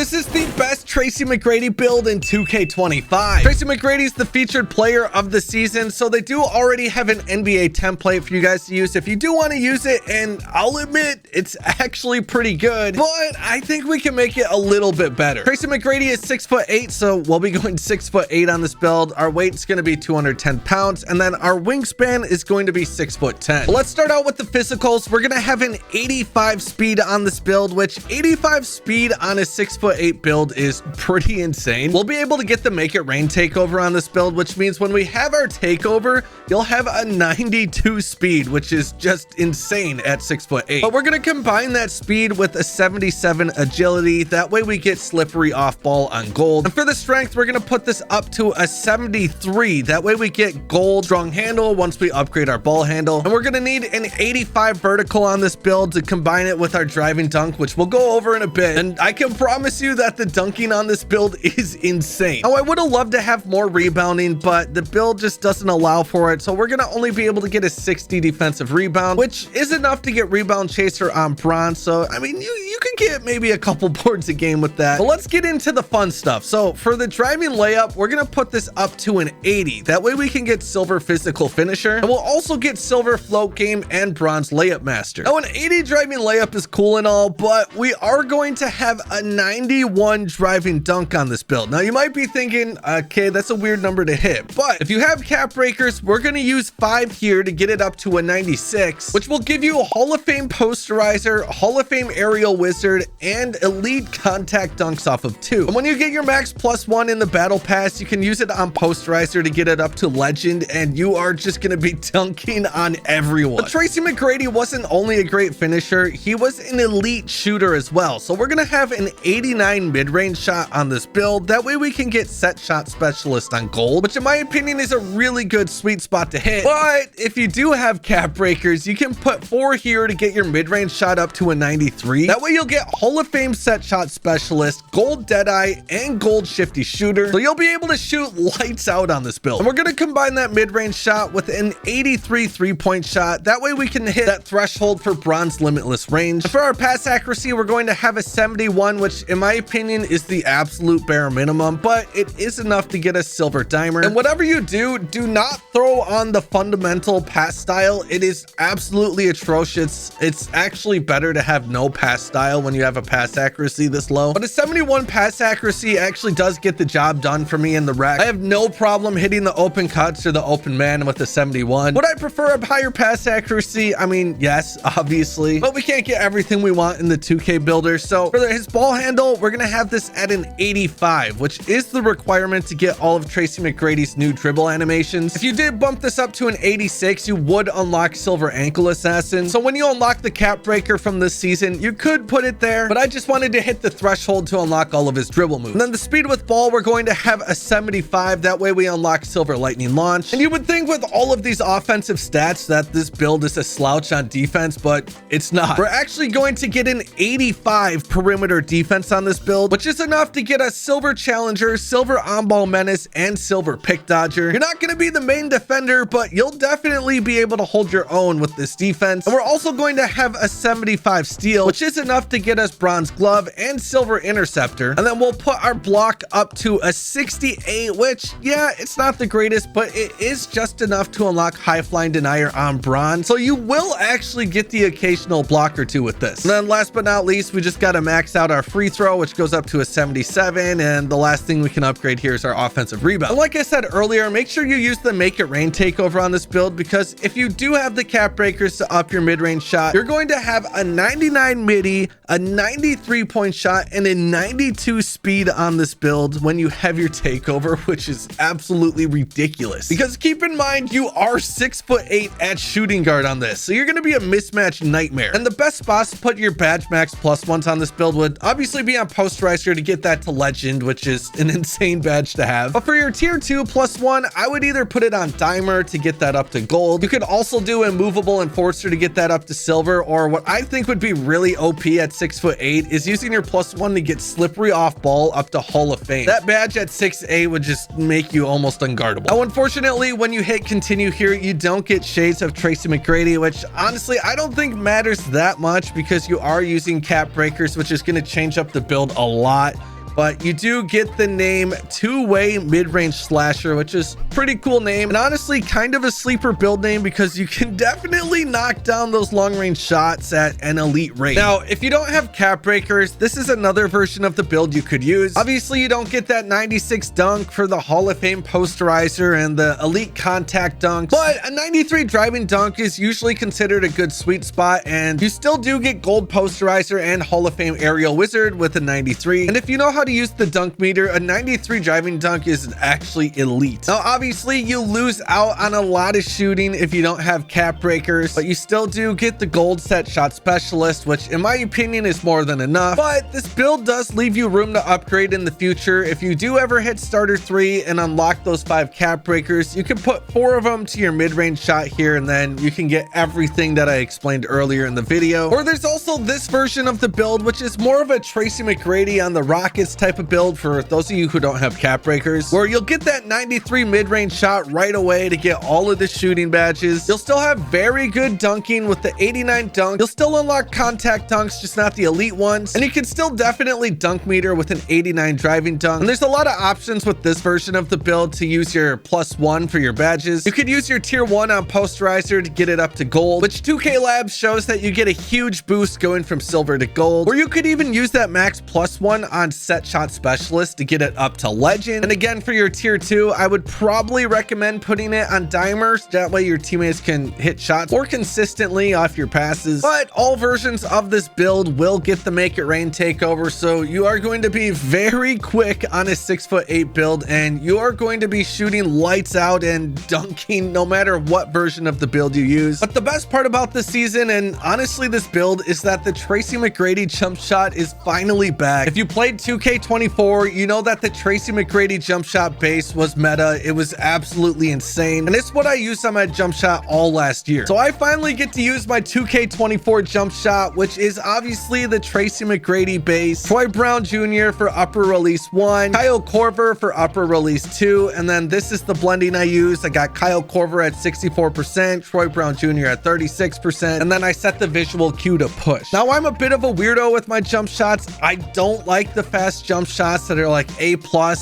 This is the best Tracy McGrady build in 2K25. Tracy McGrady is the featured player of the season, so they do already have an NBA template for you guys to use if you do want to use it, and I'll admit it's actually pretty good, but I think we can make it a little bit better. Tracy McGrady is 6'8", so we'll be going 6'8" on this build. Our weight's going to be 210 pounds, and then our wingspan is going to be 6'10". Let's start out with the physicals. We're going to have an 85 speed on this build, which 85 speed on a 6'8" build is pretty insane. We'll be able to get the Make It Rain takeover on this build, which means when we have our takeover, you'll have a 92 speed, which is just insane at 6'8". But we're going to combine that speed with a 77 agility. That way we get slippery off ball on gold. And for the strength, we're going to put this up to a 73. That way we get gold strong handle once we upgrade our ball handle. And we're going to need an 85 vertical on this build to combine it with our driving dunk, which we'll go over in a bit. And I can promise you that the dunking on this build is insane. Now, I would have loved to have more rebounding, but the build just doesn't allow for it. So we're going to only be able to get a 60 defensive rebound, which is enough to get rebound chaser on bronze. So, I mean, you can get maybe a couple boards a game with that. But let's get into the fun stuff. So for the driving layup, we're going to put this up to an 80. That way we can get silver physical finisher, and we'll also get silver float game and bronze layup master. Now, an 80 driving layup is cool and all, but we are going to have a 91 driving dunk on this build. Now, you might be thinking, okay, that's a weird number to hit, but if you have Capbreakers, we're going to use 5 here to get it up to a 96, which will give you a Hall of Fame posterizer, Hall of Fame aerial wizard, and elite contact dunks off of 2. And when you get your max +1 in the battle pass, you can use it on posterizer to get it up to legend, and you are just going to be dunking on everyone. But Tracy McGrady wasn't only a great finisher, he was an elite shooter as well. So we're going to have an 89 mid-range shot on this build. That way we can get set shot specialist on gold, which in my opinion is a really good sweet spot to hit. But if you do have Capbreakers, you can put 4 here to get your mid-range shot up to a 93. That way you'll get Hall of Fame set shot specialist, gold deadeye, and gold shifty shooter. So you'll be able to shoot lights out on this build. And we're going to combine that mid-range shot with an 83 3-point shot. That way we can hit that threshold for bronze limitless range. And for our pass accuracy, we're going to have a 71, which in my opinion is the absolute bare minimum, but it is enough to get a silver dimer. And whatever you do, do not throw on the fundamental pass style. It is absolutely atrocious. It's actually better to have no pass style when you have a pass accuracy this low. But a 71 pass accuracy actually does get the job done for me in the rec. I have no problem hitting the open cuts or the open man with the 71. Would I prefer a higher pass accuracy? I mean, yes, obviously, but we can't get everything we want in the 2K builder. So for his ball handle, we're gonna have this at an 85, which is the requirement to get all of Tracy McGrady's new dribble animations. If you did bump this up to an 86, you would unlock silver ankle assassin. So when you unlock the cap breaker from this season, you could put it there, but I just wanted to hit the threshold to unlock all of his dribble moves. And then the speed with ball, we're going to have a 75. That way we unlock silver lightning launch. And you would think with all of these offensive stats that this build is a slouch on defense, but it's not. We're actually going to get an 85 perimeter defense on this build, which is enough to get a silver challenger, silver on-ball menace, and silver pick dodger. You're not going to be the main defender, but you'll definitely be able to hold your own with this defense. And we're also going to have a 75 steal, which is enough to get us bronze glove and silver interceptor. And then we'll put our block up to a 68, which, yeah, it's not the greatest, but it is just enough to unlock high flying denier on bronze. So you will actually get the occasional block or two with this. And then last but not least, we just got to max out our free throw, which goes up to a 77. And the last thing we can upgrade here is our offensive rebound. And like I said earlier, make sure you use the Make It Rain takeover on this build, because if you do have the cap breakers to up your mid-range shot, you're going to have a 99 midi, a 93 point shot, and a 92 speed on this build when you have your takeover, which is absolutely ridiculous. Because keep in mind, you are 6'8" at shooting guard on this, so you're going to be a mismatch nightmare. And the best spots to put your badge max +1s on this build would obviously be on posterizer to get that to legend, which is an insane badge to have. But for your tier 2 +1, I would either put it on dimer to get that up to gold. You could also do immovable enforcer to get that up to silver, or what I think would be really OP at 6'8" is using your +1 to get slippery off ball up to Hall of Fame. That badge at 6'8" would just make you almost unguardable. Now, unfortunately, when you hit continue here, you don't get shades of Tracy McGrady, which honestly I don't think matters that much because you are using cap breakers, which is going to change up the build a lot. but you do get the name two-way mid-range slasher, which is pretty cool name, and honestly kind of a sleeper build name because you can definitely knock down those long-range shots at an elite rate. Now, if you don't have Capbreakers, this is another version of the build you could use. Obviously, you don't get that 96 dunk for the Hall of Fame posterizer and the elite contact dunks, but a 93 driving dunk is usually considered a good sweet spot, and you still do get gold posterizer and Hall of Fame aerial wizard with a 93. And if you know how to use the dunk meter, a 93 driving dunk is actually elite. Now, obviously, you lose out on a lot of shooting if you don't have Capbreakers, but you still do get the gold set shot specialist, which in my opinion is more than enough. But this build does leave you room to upgrade in the future. If you do ever hit starter 3 and unlock those 5 Capbreakers, you can put 4 of them to your mid-range shot here, and then you can get everything that I explained earlier in the video. Or there's also this version of the build, which is more of a Tracy McGrady on the Rockets type of build for those of you who don't have Capbreakers, where you'll get that 93 mid-range shot right away to get all of the shooting badges. You'll still have very good dunking with the 89 dunk. You'll still unlock contact dunks, just not the elite ones. And you can still definitely dunk meter with an 89 driving dunk. And there's a lot of options with this version of the build to use your +1 for your badges. You could use your tier 1 on posterizer to get it up to gold, which 2K Labs shows that you get a huge boost going from silver to gold. Or you could even use that max +1 on set shot specialist to get it up to legend. And again, for your tier 2, I would probably recommend putting it on dimers. That way your teammates can hit shots more consistently off your passes. But all versions of this build will get the Make It Rain takeover, so you are going to be very quick on a 6'8" build, and you are going to be shooting lights out and dunking no matter what version of the build you use. But the best part about this season, and honestly this build, is that the Tracy McGrady jump shot is finally back. If you played 2K24, you know that the Tracy McGrady jump shot base was meta. It was absolutely insane, and it's what I used on my jump shot all last year. So I finally get to use my 2K24 jump shot, which is obviously the Tracy McGrady base, Troy Brown Jr. for upper release 1, Kyle Korver for upper release 2, and then this is the blending I use. I got Kyle Korver at 64%, Troy Brown Jr. at 36%, and then I set the visual cue to push. Now, I'm a bit of a weirdo with my jump shots. I don't like the fast jump shots that are like A+.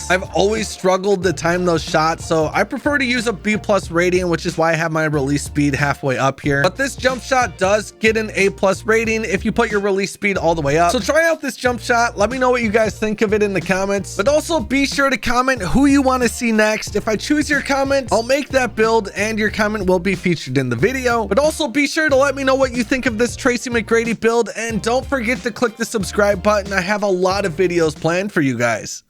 I've always struggled to time those shots, so I prefer to use a B+ rating, which is why I have my release speed halfway up here. But this jump shot does get an A+ rating if you put your release speed all the way up. So try out this jump shot. Let me know what you guys think of it in the comments, but also be sure to comment who you want to see next. If I choose your comment, I'll make that build and your comment will be featured in the video. But also be sure to let me know what you think of this Tracy McGrady build, and don't forget to click the subscribe button. I have a lot of videos planned for you guys.